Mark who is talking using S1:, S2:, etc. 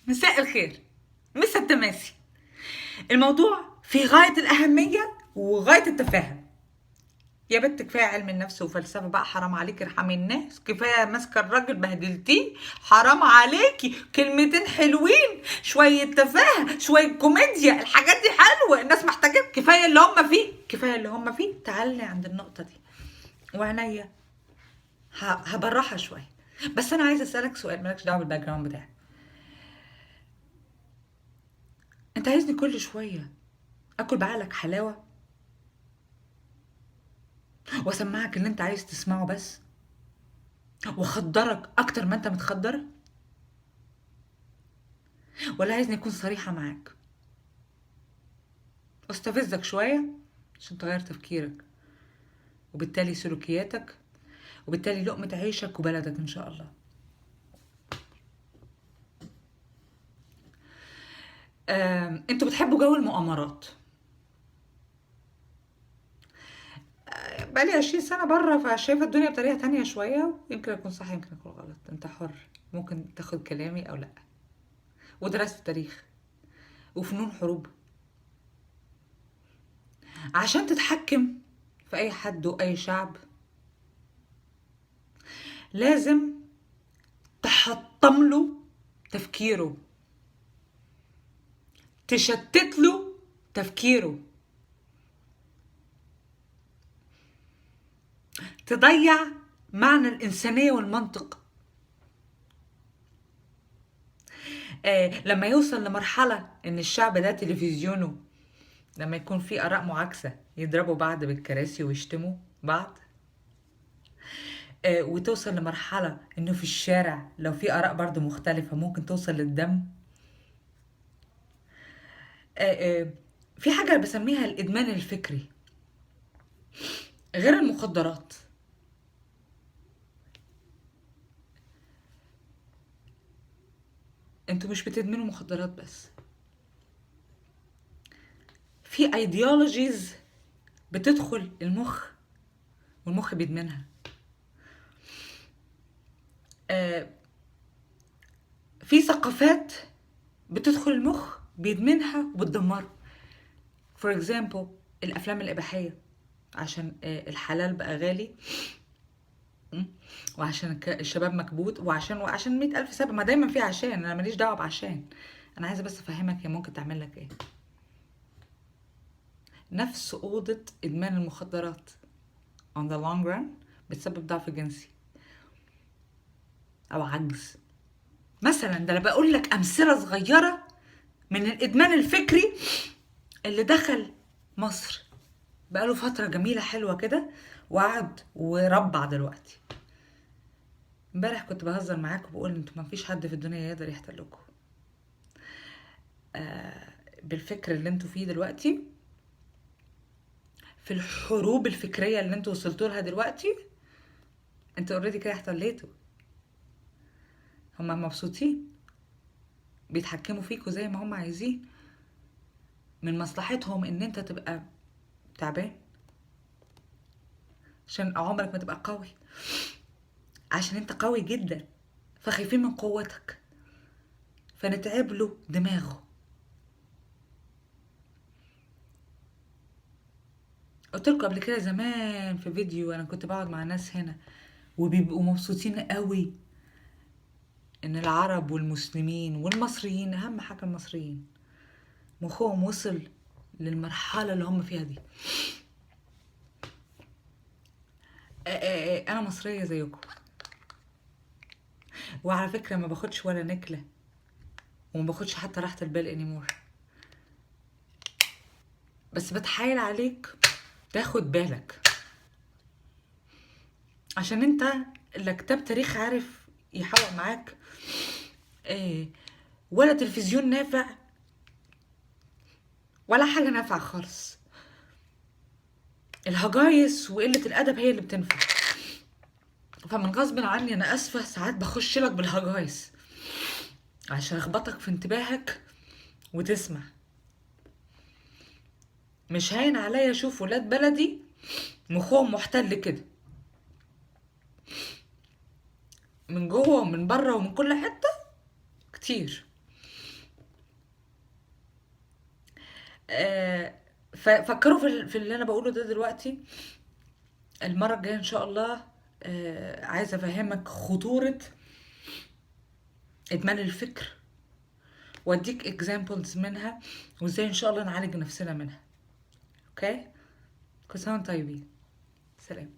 S1: مساء الخير. مسا التماسي. الموضوع في غاية الأهمية وغاية التفاهة. يا بنت كفاية علم النفس وفلسفة بقى، حرام عليكي ارحمي الناس. كفاية ماسكة الراجل بهدلتيه، حرام عليكي. كلمتين حلوين، شوية تفاهة، شوية كوميديا، الحاجات دي حلوة، الناس محتاجة. كفاية اللي هم فيه، كفاية اللي هم فيه. تعالي عند النقطة دي وعنيا هبرحها شوية. بس أنا عايزة أسألك سؤال، مالكش دعوة بالباك جراوند بتاعك. أنت عايزني كل شوية اكل بعقلك حلاوه واسمعك اللي انت عايز تسمعه بس، واخدرك اكتر ما انت متخدر؟ ولا عايزني اكون صريحه معاك واستفزك شويه عشان تغير تفكيرك وبالتالي سلوكياتك وبالتالي لقمه عيشك وبلدك ان شاء الله؟ انتوا بتحبوا جو المؤامرات. بقالي 20 سنه بره، فشايفه الدنيا بطريقه تانية شويه. يمكن اكون صح يمكن اكون غلط، انت حر. ممكن تاخد كلامي او لا. ودرست تاريخ وفنون حروب عشان تتحكم في اي حد واي شعب. لازم تحطم له تفكيره، تشتت له تفكيره، تضيع معنى الإنسانية والمنطق. لما يوصل لمرحلة إن الشعب ده تلفزيونه، لما يكون في آراء معاكسة يضربوا بعض بالكراسي ويشتموا بعض. وتوصل لمرحلة إنه في الشارع لو في آراء برضو مختلفة ممكن توصل للدم. في حاجة بسميها الإدمان الفكري غير المخدرات. انتوا مش بتدمنوا مخدرات بس، في ايديولوجيز بتدخل المخ والمخ بيدمنها. في ثقافات بتدخل المخ بيدمنها وبتدمره. فور اكزامبل الافلام الاباحيه، عشان الحلال بقى غالي، وعشان الشباب مكبوت، وعشان 100,000 سبب. ما دايما في عشان، انا ماليش دعوه بعشان. انا عايزه بس افهمك هي ممكن تعمل لك ايه. نفس اوضه ادمان المخدرات on the long run بتسبب ضعف جنسي او عجز. مثلا ده انا بقول لك امثله صغيره من الادمان الفكري اللي دخل مصر بقاله فتره جميله حلوه كده وقعد وربع دلوقتي. امبارح كنت بهزر معاك وبقول انتوا ما فيش حد في الدنيا يقدر يحتلكم. بالفكر اللي انتوا فيه دلوقتي، في الحروب الفكريه اللي انتوا وصلتوا لها دلوقتي، انتوا اوريدي كده احتليتوا. هما مبسوطين بيتحكموا فيكوا زي ما هما عايزين. من مصلحتهم ان انت تبقى تعبان عشان عمرك ما تبقى قوي، عشان انت قوي جدا فخايفين من قوتك فنتعب له دماغه. قلت لكم قبل كده زمان في فيديو، انا كنت بقعد مع ناس هنا وبيبقوا مبسوطين قوي ان العرب والمسلمين والمصريين، اهم حاجه المصريين، مخهم وصل للمرحله اللي هم فيها دي. انا مصريه زيكم، وعلى فكره ما باخدش ولا نكله وما باخدش حتى راحه البال انيمور. بس بتحايل عليك تاخد بالك، عشان انت لا كتاب تاريخ عارف يحقق معاك، ولا تلفزيون نافع، ولا حاجة نافعة خالص. الهجايس وقلة الأدب هي اللي بتنفع. فمن غصب عني أنا أسفة ساعات بخش لك بالهجايس عشان أخبطك في انتباهك وتسمع. مش هاين عليا أشوف ولاد بلدي مخهم محتل كده من جوه ومن بره ومن كل حتة كتير. آه، ففكروا في اللي انا بقوله ده دلوقتي. المرة الجاية ان شاء الله عايزة افهمك خطورة ادمان الفكر، واديك اكزامبلز منها، وازاي ان شاء الله نعالج نفسنا منها. اوكي، كل سنة وانتم طيبين. سلام.